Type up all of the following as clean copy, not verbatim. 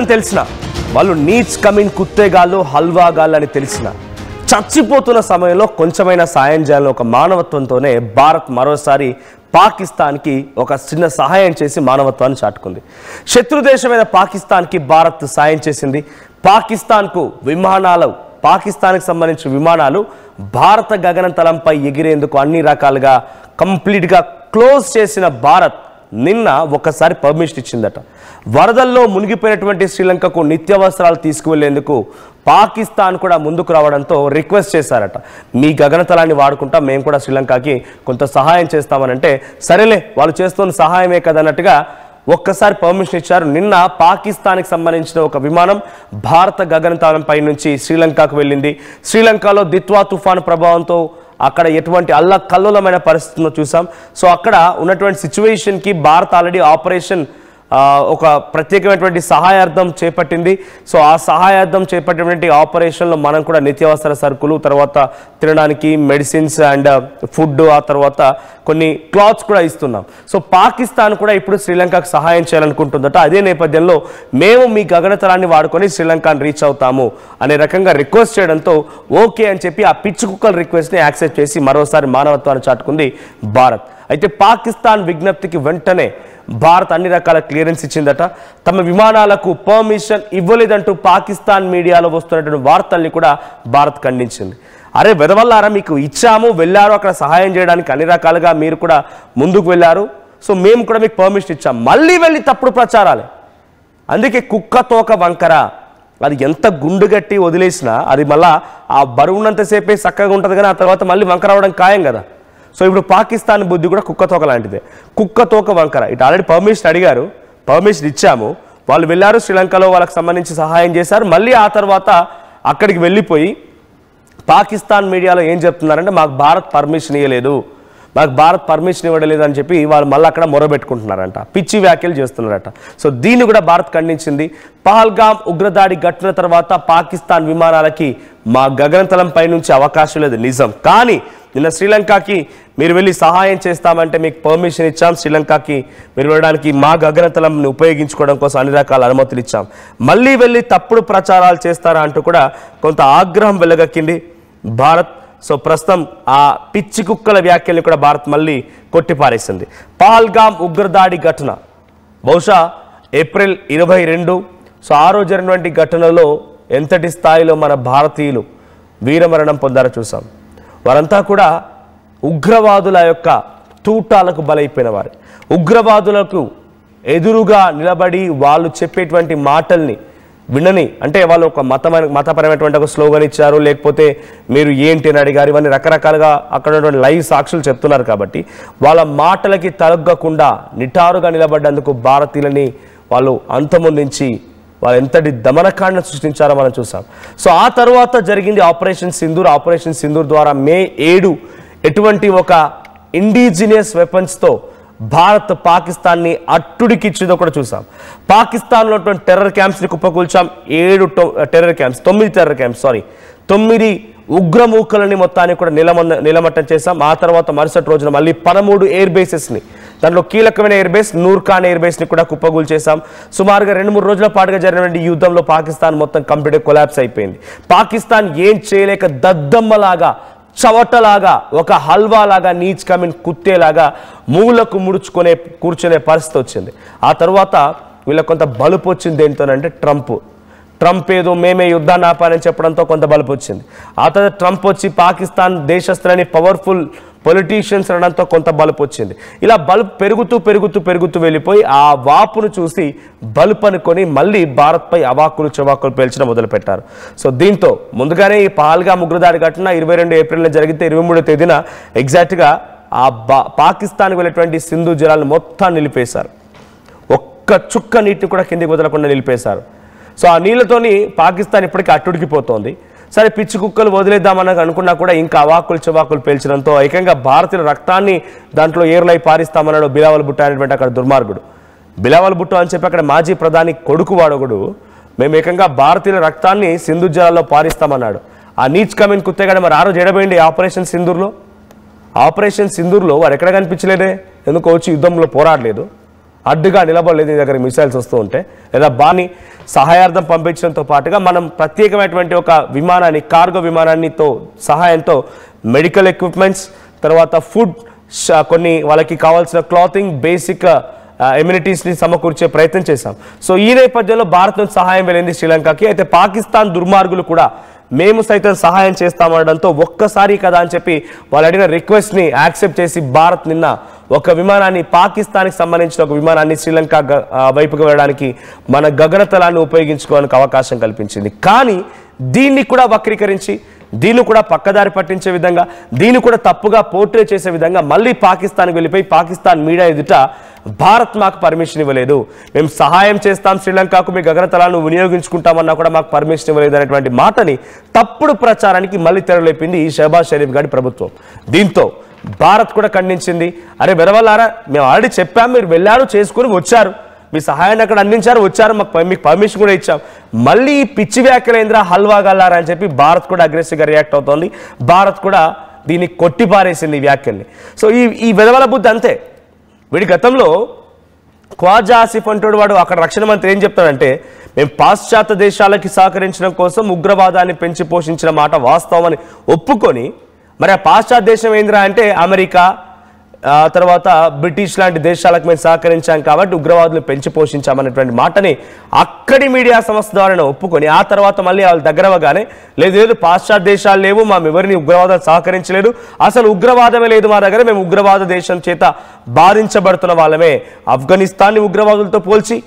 నిజం తెలిసిన వాళ్ళు నీచ్ కమిన్ కుత్తేగాళ్ళు హల్వాగాళ్ళు అని తెలిసిన చచ్చిపోతున్న సమయంలో కొంచెమైనా సాయం చేయాలని ఒక మానవత్వంతోనే భారత్ మరోసారి పాకిస్తాన్కి ఒక చిన్న సహాయం చేసి మానవత్వాన్ని చాటుకుంది. శత్రు దేశమైన పాకిస్తాన్కి భారత్ సాయం చేసింది. పాకిస్తాన్కి సంబంధించిన విమానాలు భారత గగనతలంపై ఎగిరేందుకు అన్ని రకాలుగా కంప్లీట్గా క్లోజ్ చేసిన భారత్ నిన్న ఒకసారి పర్మిషన్ ఇచ్చిందట. వరదల్లో మునిగిపోయినటువంటి శ్రీలంకకు నిత్యావసరాలు తీసుకువెళ్లేందుకు పాకిస్తాన్ కూడా ముందుకు రావడంతో రిక్వెస్ట్ చేశారట. మీ గగనతలాన్ని వాడుకుంటా మేము కూడా శ్రీలంకకి కొంత సహాయం చేస్తామని అంటే సరేలే వాళ్ళు చేస్తున్న సహాయమే కదన్నట్టుగా ఒక్కసారి పర్మిషన్ ఇచ్చారు. నిన్న పాకిస్తాన్కి సంబంధించిన ఒక విమానం భారత గగనతలంపై నుంచి శ్రీలంకకు వెళ్ళింది. శ్రీలంకలో దిత్వా తుఫాను ప్రభావంతో అక్కడ ఎటువంటి అల్లకల్లోలమైన పరిస్థితులను చూసాం. సో అక్కడ ఉన్నటువంటి సిచ్యువేషన్కి భారత్ ఆల్రెడీ ఆపరేషన్ ఒక ప్రత్యేకమైనటువంటి సహాయార్థం చేపట్టింది. సో ఆ సహాయార్థం చేపట్టినటువంటి ఆపరేషన్లో మనం కూడా నిత్యావసర సరుకులు, తర్వాత తినడానికి మెడిసిన్స్ అండ్ ఫుడ్, ఆ తర్వాత కొన్ని క్లాత్స్ కూడా ఇస్తున్నాం. సో పాకిస్తాన్ కూడా ఇప్పుడు శ్రీలంకకు సహాయం చేయాలనుకుంటుందట. అదే నేపథ్యంలో మేము మీ గగనతలాన్ని వాడుకొని శ్రీలంకను రీచ్ అవుతాము అనే రకంగా రిక్వెస్ట్ చేయడంతో ఓకే అని చెప్పి ఆ పిచ్చి కుక్కల రిక్వెస్ట్ని యాక్సెప్ట్ చేసి మరోసారి మానవత్వాన్ని చాటుకుంది భారత్. అయితే పాకిస్తాన్ విజ్ఞప్తికి వెంటనే భారత్ అన్ని రకాల క్లియరెన్స్ ఇచ్చిందట. తమ విమానాలకు పర్మిషన్ ఇవ్వలేదంటూ పాకిస్తాన్ మీడియాలో వస్తున్నటువంటి వార్తల్ని కూడా భారత్ ఖండించింది. అరే వెదవల్లారా, మీకు ఇచ్చాము, వెళ్ళారు, అక్కడ సహాయం చేయడానికి అన్ని రకాలుగా మీరు కూడా ముందుకు వెళ్ళారు, సో మేము కూడా మీకు పర్మిషన్ ఇచ్చాము, మళ్ళీ వెళ్ళి తప్పుడు ప్రచారాలే. అందుకే కుక్క తోక వంకర, అది ఎంత గుండు గట్టి వదిలేసినా అది మళ్ళీ ఆ బరువున్నంతసేపే చక్కగా ఉంటుంది, కానీ ఆ తర్వాత మళ్ళీ వంకర అవడం ఖాయం కదా. సో ఇప్పుడు పాకిస్తాన్ బుద్ధి కూడా కుక్కతోక లాంటిదే, కుక్కతోక వంకర. ఇటు ఆల్రెడీ పర్మిషన్ అడిగారు, పర్మిషన్ ఇచ్చాము, వాళ్ళు వెళ్ళారు, శ్రీలంకలో వాళ్ళకి సంబంధించి సహాయం చేశారు, మళ్ళీ ఆ తర్వాత అక్కడికి వెళ్ళిపోయి పాకిస్తాన్ మీడియాలో ఏం చెప్తున్నారంటే మాకు భారత్ పర్మిషన్ ఇవ్వలేదు, మాకు భారత్ పర్మిషన్ ఇవ్వలేదు అని చెప్పి వాళ్ళు మళ్ళీ అక్కడ మొరబెట్టుకుంటున్నారంట, పిచ్చి వ్యాఖ్యలు చేస్తున్నారట. సో దీన్ని కూడా భారత్ ఖండించింది. పహల్గామ్ ఉగ్రదాడి ఘటన తర్వాత పాకిస్తాన్ విమానాలకి మా గగనతలంపై నుంచి అవకాశం లేదు నిజం, కానీ నిన్న శ్రీలంకకి మీరు వెళ్ళి సహాయం చేస్తామంటే మీకు పర్మిషన్ ఇచ్చాం, శ్రీలంకకి మీరు వెళ్ళడానికి మా గగనతలంని ఉపయోగించుకోవడం కోసం అన్ని రకాల అనుమతులు ఇచ్చాం, మళ్ళీ వెళ్ళి తప్పుడు ప్రచారాలు చేస్తారా అంటూ కూడా కొంత ఆగ్రహం వెలగక్కింది భారత్. సో ప్రస్తుతం ఆ పిచ్చి కుక్కల వ్యాఖ్యల్ని కూడా భారత్ మళ్ళీ కొట్టిపారేసింది. పహల్గామ్ ఉగ్రదాడి ఘటన బహుశా ఏప్రిల్ 22, సో ఆ రోజు జరిగినటువంటి ఘటనలో ఎంతటి స్థాయిలో మన భారతీయులు వీరమరణం పొందారో చూసాం. వారంతా కూడా ఉగ్రవాదుల యొక్క తూటాలకు బలైపోయిన వారు. ఉగ్రవాదులకు ఎదురుగా నిలబడి వాళ్ళు చెప్పేటువంటి మాటల్ని వినని, అంటే వాళ్ళు ఒక మతపరమైనటువంటి ఒక స్లోగన్ ఇచ్చారు, లేకపోతే మీరు ఏంటి అని అడిగారు, ఇవన్నీ రకరకాలుగా అక్కడ ఉన్నటువంటి లైవ్ సాక్షులు చెప్తున్నారు కాబట్టి వాళ్ళ మాటలకి తలగ్గకుండా నిటారుగా నిలబడ్డందుకు భారతీయులని వాళ్ళు అంతమొందించి వాళ్ళు ఎంతటి దమనకాండ సృష్టించారో మనం చూసాం. సో ఆ తర్వాత జరిగింది ఆపరేషన్ సింధూర్. ఆపరేషన్ సింధూర్ ద్వారా మే 7 ఎటువంటి ఒక ఇండిజినియస్ వెపన్స్తో భారత్ పాకిస్తాన్ని అట్టుడికిచ్చిందో కూడా చూసాం. పాకిస్తాన్లో ఉన్నటువంటి టెర్రర్ క్యాంప్స్ని కుప్పకూల్చాం. 9 టెర్రర్ క్యాంప్స్ 9 ఉగ్రమూకలని మొత్తాన్ని కూడా నిలమట్టం చేశాం. ఆ తర్వాత మరుసటి రోజున మళ్ళీ 13 ఎయిర్ బేసెస్ని, దాంట్లో కీలకమైన ఎయిర్ బేస్ నూర్ఖాన్ ఎయిర్ బేస్ని కూడా కుప్పగూల్ చేశాం. సుమారుగా 2-3 రోజుల పాటుగా జరిగినటువంటి యుద్ధంలో పాకిస్తాన్ మొత్తం కంప్లీట్గా కొలాప్స్ అయిపోయింది. పాకిస్తాన్ ఏం చేయలేక దద్దమ్మలాగా, చవటలాగా, ఒక హల్వాలాగా, నీచ్ కమిన్ కుత్తేలాగా మూలకు ముడుచుకునే కూర్చునే పరిస్థితి వచ్చింది. ఆ తర్వాత వీళ్ళకి కొంత బలుపు వచ్చింది. ఏంటోనంటే ట్రంప్ ఏదో మేమే యుద్ధాన్ని ఆపాలని చెప్పడంతో కొంత బలుపు వచ్చింది. ఆ తర్వాత ట్రంప్ వచ్చి పాకిస్తాన్ దేశస్తులని పవర్ఫుల్ పొలిటీషియన్స్ అనడంతో కొంత బలుపు వచ్చింది. ఇలా బలుపు పెరుగుతూ వెళ్ళిపోయి ఆ వాపును చూసి బలుపు అనుకొని మళ్ళీ భారత్పై అవాకులు చవాకులు పేల్చడం మొదలుపెట్టారు. సో దీంతో ముందుగానే ఈ పహల్గామ్ ఉగ్రదాడి ఘటన 22 ఏప్రిల్న జరిగితే 23వ తేదీన ఎగ్జాక్ట్గా ఆ పాకిస్తాన్కి వెళ్ళేటువంటి సింధు జలాలను మొత్తం నిలిపేశారు. ఒక్క చుక్క నీటిని కూడా కిందికి వదలకుండా నిలిపేశారు. సో ఆ నీళ్లతోని పాకిస్తాన్ ఇప్పటికీ అట్టుడికిపోతోంది. సరే పిచ్చి కుక్కలు వదిలేద్దామని అనుకున్నా కూడా ఇంకా అవాకులు చవాకులు పేల్చడంతో ఏకంగా భారతీయుల రక్తాన్ని దాంట్లో ఏర్లై పారిస్తామన్నాడు బిలావల్ భుట్టో అనేటువంటి అక్కడ దుర్మార్గుడు. బిలావల్ భుట్టో అని చెప్పి అక్కడ మాజీ ప్రధాని కొడుకు వాడొకడు మేము ఏకంగా భారతీయుల రక్తాన్ని సింధు జలాల్లో పారిస్తామన్నాడు. ఆ నీచ్ కమిన్ కుత్తేగాడు మరి ఆ రోజు ఎడబోయింది ఆపరేషన్ సింధూర్లో వాడు ఎక్కడ కనిపించలేదే, ఎందుకో వచ్చి యుద్ధంలో పోరాడలేదు. అడ్డుగా నిలబడలేదు నీ దగ్గర మిసైల్స్ వస్తూ ఉంటే, లేదా బాని సహాయార్థం పంపించడంతో పాటుగా మనం ప్రత్యేకమైనటువంటి ఒక విమానాన్ని, కార్గో విమానాన్నితో సహాయంతో మెడికల్ ఎక్విప్మెంట్స్, తర్వాత ఫుడ్, కొన్ని వాళ్ళకి కావాల్సిన క్లాతింగ్, బేసిక్ ఎమ్యూనిటీస్ని సమకూర్చే ప్రయత్నం చేశాం. సో ఈ నేపథ్యంలో భారత్ నుంచి సహాయం వెళ్ళింది శ్రీలంకకి. అయితే పాకిస్తాన్ దుర్మార్గులు కూడా మేము సైతం సహాయం చేస్తామనడంతో ఒక్కసారి కదా అని చెప్పి వాళ్ళు అడిగిన రిక్వెస్ట్ని యాక్సెప్ట్ చేసి భారత్ నిన్న ఒక విమానాన్ని, పాకిస్తాన్కి సంబంధించిన ఒక విమానాన్ని శ్రీలంక వైపుకు వెళ్ళడానికి మన గగనతలాన్ని ఉపయోగించుకోవడానికి అవకాశం కల్పించింది. కానీ దీన్ని కూడా వక్రీకరించి, దీన్ని కూడా పక్కదారి పట్టించే విధంగా, దీన్ని కూడా తప్పుగా పోర్ట్రే చేసే విధంగా మళ్ళీ పాకిస్తాన్కి వెళ్ళిపోయి పాకిస్తాన్ మీడియా ఎదుట భారత్ మాకు పర్మిషన్ ఇవ్వలేదు, మేము సహాయం చేస్తాం శ్రీలంకకు, మీ గగనతలాలను వినియోగించుకుంటామన్నా కూడా మాకు పర్మిషన్ ఇవ్వలేదు అనేటువంటి మాటని తప్పుడు ప్రచారానికి మళ్ళీ తెరలేపింది ఈ షహబాజ్ షరీఫ్ గారి ప్రభుత్వం. దీంతో భారత్ కూడా ఖండించింది. అరే వెరవల్లారా, మేము ఆల్రెడీ చెప్పాం, మీరు వెళ్ళారు, చేసుకుని వచ్చారు, మీ సహాయాన్ని అక్కడ అందించారు, వచ్చారు, మీకు పర్మిషన్ కూడా ఇచ్చాం, మళ్ళీ పిచ్చి వ్యాఖ్యలేంద్ర హల్వా గల్లారా అని చెప్పి భారత్ కూడా అగ్రెసివ్గా రియాక్ట్ అవుతోంది. భారత్ కూడా దీన్ని కొట్టిపారేసింది ఈ వ్యాఖ్యల్ని. సో ఈ వెదవల బుద్ధి అంతే. వీడి గతంలో ఖ్వాజా ఆసిఫ్ అంటాడు, వాడు అక్కడ రక్షణ మంత్రి ఏం చెప్తాడంటే, మేము పాశ్చాత్య దేశాలకి సహకరించడం కోసం ఉగ్రవాదాన్ని పెంచి పోషించిన మాట వాస్తవం అని ఒప్పుకొని, మరి ఆ పాశ్చాత్య దేశం ఏంద్రా అంటే అమెరికా, తర్వాత బ్రిటిష్ లాంటి దేశాలకు మేము సహకరించాం కాబట్టి ఉగ్రవాదులు పెంచి పోషించామనేటువంటి మాటని అక్కడి మీడియా సంస్థ ద్వారా ఒప్పుకొని, ఆ తర్వాత మళ్ళీ వాళ్ళు దగ్గరవగానే లేదు పాశ్చాత్య దేశాలు లేవు, మేము ఎవరిని ఉగ్రవాదాలు సహకరించలేదు, అసలు ఉగ్రవాదమే లేదు మా దగ్గర, మేము ఉగ్రవాద దేశం చేత బాధించబడుతున్న వాళ్ళమే, ఆఫ్ఘనిస్తాన్ని ఉగ్రవాదులతో పోల్చి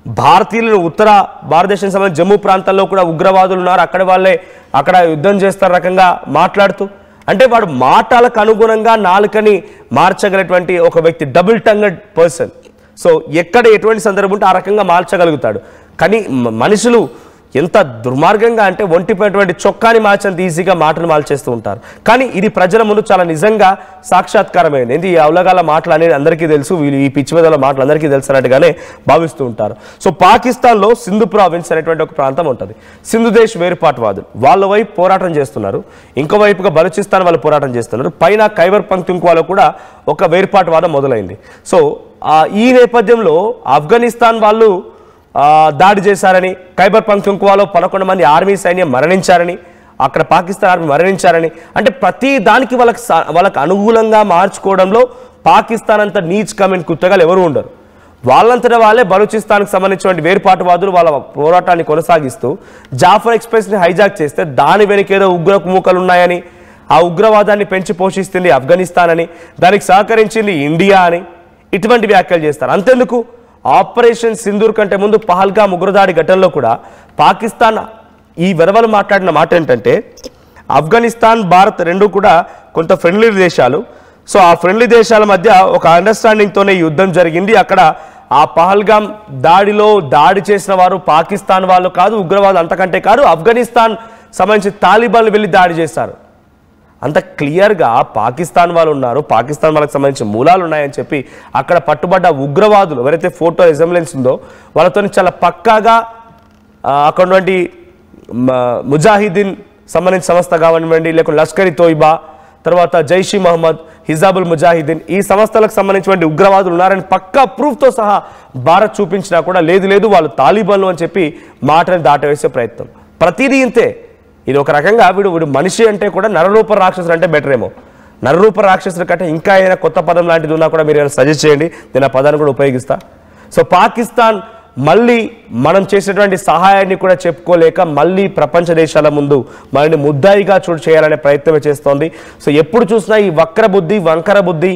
భారతీయులను ఉత్తర భారతదేశం సంబంధించి జమ్మూ ప్రాంతాల్లో కూడా ఉగ్రవాదులు ఉన్నారు, అక్కడ వాళ్ళే అక్కడ యుద్ధం చేస్తారు రకంగా మాట్లాడుతూ, అంటే వాడు మాటలకు అనుగుణంగా నాలుకని మార్చగలిగినటువంటి ఒక వ్యక్తి, డబుల్ టంగడ్ పర్సన్. సో ఎక్కడ ఎటువంటి సందర్భం ఉంటే ఆ రకంగా మార్చగలుగుతాడు. కానీ మనుషులు ఎంత దుర్మార్గంగా అంటే ఒంటిపోయినటువంటి చొక్కాని మార్చంత ఈజీగా మాటలు మార్చేస్తూ ఉంటారు. కానీ ఇది ప్రజల ముందు చాలా నిజంగా సాక్షాత్కారమైంది. ఏంటి ఈ అవలగాల మాటలు అనేది అందరికీ తెలుసు, వీళ్ళు ఈ పిచ్చివేదల మాటలు అందరికీ తెలుసు అన్నట్టుగానే భావిస్తూ ఉంటారు. సో పాకిస్తాన్లో సింధు ప్రావిన్స్ అనేటువంటి ఒక ప్రాంతం ఉంటుంది. సింధు దేశ్ వేరుపాటువాదులు వాళ్ళ వైపు పోరాటం చేస్తున్నారు, ఇంకోవైపుగా బలూచిస్తాన్ వాళ్ళు పోరాటం చేస్తున్నారు, పైన ఖైబర్ పఖ్తుంఖ్వాలో కూడా ఒక వేరుపాటువాదం మొదలైంది. సో ఈ నేపథ్యంలో ఆఫ్ఘనిస్తాన్ వాళ్ళు దాడి చేశారని, ఖైబర్ పఖ్తుంఖ్వాలో 11 మంది ఆర్మీ సైన్యం మరణించారని, అక్కడ పాకిస్తాన్ ఆర్మీ మరణించారని, అంటే ప్రతి దానికి వాళ్ళకి అనుకూలంగా మార్చుకోవడంలో పాకిస్తాన్ అంత నీచ్ కమెంట్ కుత్తగాలు ఎవరు ఉండరు. వాళ్ళంతటా వాళ్ళే బలూచిస్తాన్కి సంబంధించిన వేరుపాటువాదులు వాళ్ళ పోరాటాన్ని కొనసాగిస్తూ జాఫర్ ఎక్స్ప్రెస్ని హైజాక్ చేస్తే దాని వెనుకేదో ఉగ్ర మూకలు ఉన్నాయని, ఆ ఉగ్రవాదాన్ని పెంచి పోషిస్తుంది ఆఫ్ఘనిస్తాన్ అని, దానికి సహకరించింది ఇండియా అని ఇటువంటి వ్యాఖ్యలు చేస్తారు. అంతెందుకు, ఆపరేషన్ సింధూర్ కంటే ముందు పహల్గామ్ ఉగ్రదాడి ఘటనలో కూడా పాకిస్తాన్ ఈ వెరవలు మాట్లాడిన మాట ఏంటంటే, ఆఫ్ఘనిస్తాన్ భారత్ రెండు కూడా కొంత ఫ్రెండ్లీ దేశాలు, సో ఆ ఫ్రెండ్లీ దేశాల మధ్య ఒక అండర్స్టాండింగ్తోనే యుద్ధం జరిగింది, అక్కడ ఆ పహల్గామ్ దాడిలో దాడి చేసిన వారు పాకిస్తాన్ వాళ్ళు కాదు, ఉగ్రవాదులు అంతకంటే కాదు, ఆఫ్ఘనిస్తాన్ సంబంధించి తాలిబాన్లు వెళ్ళి దాడి చేశారు. అంత క్లియర్గా పాకిస్తాన్ వాళ్ళు ఉన్నారు, పాకిస్తాన్ వాళ్ళకి సంబంధించిన మూలాలు ఉన్నాయని చెప్పి అక్కడ పట్టుబడ్డ ఉగ్రవాదులు ఎవరైతే ఫోటో రిజెంబ్లెన్స్ ఉందో వాళ్ళతో చాలా పక్కాగా అక్కడి ముజాహిదీన్ సంబంధించిన సంస్థ కానివ్వండి, లేకుంటే లష్కర్ ఇ తోయిబా, తర్వాత జైష్ ఈ మహమ్మద్, హిజాబుల్ ముజాహిదీన్, ఈ సంస్థలకు సంబంధించిన ఉగ్రవాదులు ఉన్నారని పక్కా ప్రూఫ్తో సహా భారత్ చూపించినా కూడా లేదు వాళ్ళు తాలిబాన్లు అని చెప్పి మాటని దాటవేసే ప్రయత్నం. ప్రతిదీ ఇంతే. ఇది ఒక రకంగా వీడు మనిషి అంటే కూడా నరరూప రాక్షసులు అంటే బెటర్ ఏమో. నరరూప రాక్షసుల కంటే ఇంకా ఏదైనా కొత్త పదం లాంటిది ఉన్నా కూడా మీరు ఏమైనా సజెస్ట్ చేయండి, నేను ఆ పదాన్ని కూడా ఉపయోగిస్తా. సో పాకిస్తాన్ మళ్ళీ మనం చేసేటువంటి సహాయాన్ని కూడా చెప్పుకోలేక మళ్ళీ ప్రపంచ దేశాల ముందు మనల్ని ముద్దాయిగా చేయాలనే ప్రయత్నమే చేస్తోంది. సో ఎప్పుడు చూసినా ఈ వంకర బుద్ధి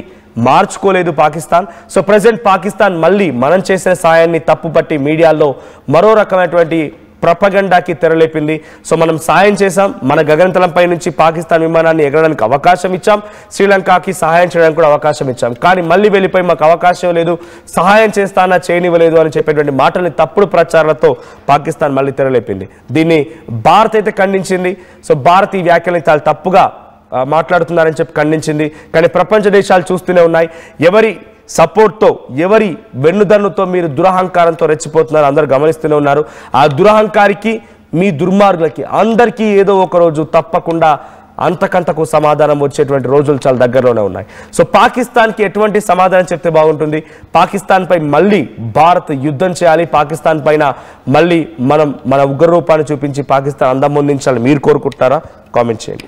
మార్చుకోలేదు పాకిస్తాన్. సో ప్రజెంట్ పాకిస్తాన్ మళ్ళీ మనం చేసిన సహాయాన్ని తప్పుపట్టి మీడియాలో మరో రకమైనటువంటి ప్రపగండాకి తెరలేపింది. సో మనం సాయం చేశాం, మన గగనతలంపై నుంచి పాకిస్తాన్ విమానాన్ని ఎగరడానికి అవకాశం ఇచ్చాం, శ్రీలంకకి సహాయం చేయడానికి కూడా అవకాశం ఇచ్చాం, కానీ మళ్ళీ వెళ్ళిపోయి మాకు అవకాశం లేదు, సహాయం చేస్తానా చేయనివ్వలేదు అని చెప్పేటువంటి మాటల్ని తప్పుడు ప్రచారాలతో పాకిస్తాన్ మళ్ళీ తెరలేపింది. దీన్ని భారత్ అయితే ఖండించింది. సో భారత్ ఈ వ్యాఖ్యల్ని చాలా తప్పుగా మాట్లాడుతున్నారని చెప్పి ఖండించింది. కానీ ప్రపంచ దేశాలు చూస్తూనే ఉన్నాయి, ఎవరి సపోర్ట్తో, ఎవరి వెన్నుదన్నుతో మీరు దురహంకారంతో రెచ్చిపోతున్నారు అందరూ గమనిస్తూనే ఉన్నారు. ఆ దురహంకారికి, మీ దుర్మార్గులకి అందరికీ ఏదో ఒక రోజు తప్పకుండా అంతకంతకు సమాధానం వచ్చేటువంటి రోజులు చాలా దగ్గరలోనే ఉన్నాయి. సో పాకిస్తాన్కి ఎటువంటి సమాధానం చెప్తే బాగుంటుంది? పాకిస్తాన్ పై మళ్ళీ భారత్ యుద్ధం చేయాలి, పాకిస్తాన్ పైన మళ్ళీ మనం మన ఉగ్ర రూపాన్ని చూపించి పాకిస్తాన్ అందం ముందుంచాలని మీరు కోరుకుంటారా? కామెంట్ చేయండి.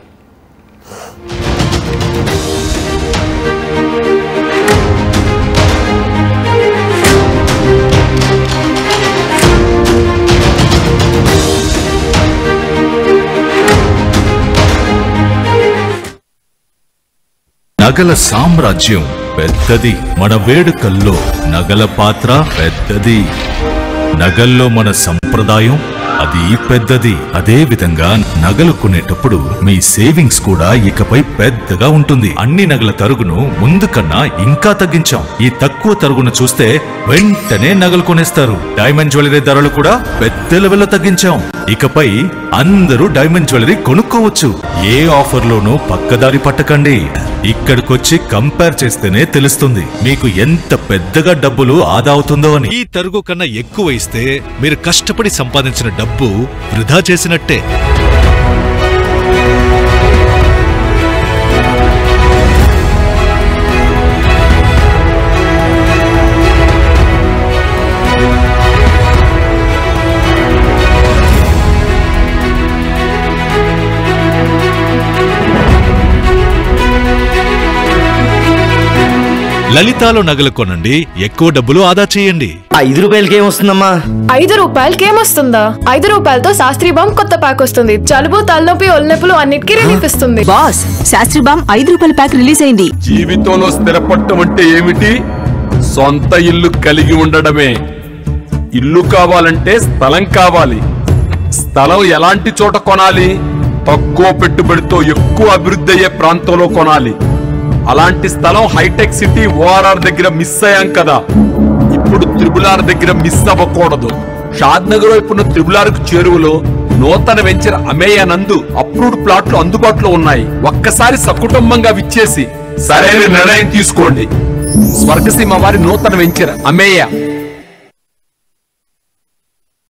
నగల సామ్రాజ్యం పెద్దది, మన వేడుకల్లో నగల పాత్ర పెద్దది, నగల్లో మన సంప్రదాయం అది పెద్దది. అదే విధంగా నగలు కొనేటప్పుడు మీ సేవింగ్స్ కూడా ఇకపై పెద్దగా ఉంటుంది. అన్ని నగల తరుగును ముందు కన్నా ఇంకా తగ్గించాం. ఈ తక్కువ తరుగును చూస్తే వెంటనే నగలు కొనేస్తారు. డైమండ్ జ్యువెలరీ ధరలు కూడా పెద్ద లెవెల్లో తగ్గించాం. ఇకపై అందరూ డైమండ్ జ్యువెలరీ కొనుక్కోవచ్చు. ఏ ఆఫర్లోనూ పక్కదారి పట్టకండి. ఇక్కడికొచ్చి కంపేర్ చేస్తేనే తెలుస్తుంది మీకు ఎంత పెద్దగా డబ్బులు ఆదా అవుతుందో అని. ఈ తరుగు కన్నా ఎక్కువ ఇస్తే మీరు కష్టపడి సంపాదించిన డబ్బు వృధా చేసినట్టే. లలితాలో నగలు కొనండి, ఎక్కువ డబ్బులు ఆదా చేయండి. 5 రూపాయలకి ఏమొస్తుందమ్మా? 5 రూపాయలకి ఏమొస్తుందా? 5 రూపాయలతో శాస్త్రీ బామ్ కొత్త ప్యాక్ వస్తుంది. జలుబు, తలనొప్పి, ఒళ్ళనొప్పులు అన్నిటికీ రిలీఫ్ ఇస్తుంది. బాస్, శాస్త్రీ బామ్ 5 రూపాయల ప్యాక్ రిలీజ్ అయింది. జీవితంలో స్థిరపడటం అంటే ఏమిటి? సొంత ఇల్లు కలిగి ఉండడమే. ఇల్లు కావాలంటే స్థలం కావాలి. స్థలం ఎలాంటి చోట కొనాలి? తక్కువ పెట్టుబడితో ఎక్కువ అభివృద్ధి అయ్యే ప్రాంతంలో కొనాలి. అలాంటి స్థలం హైటెక్ సిటీ ఓఆర్ఆర్ దగ్గర మిస్ అయ్యాం కదా. ఇప్పుడు త్రిబులార్ దగ్గర మిస్ అవ్వకూడదు. షాద్నగర్ వైపున్న త్రిబులార్కు చేరువలో నూతన వెంచర్ అమేయ నందు అప్రూవ్డ్ ప్లాట్లు అందుబాటులో ఉన్నాయి. ఒక్కసారి సకుటుంబంగా విచ్చేసి సరైన నిర్ణయం తీసుకోండి. స్వర్గసీమ వారి నూతన వెంచర్ అమేయ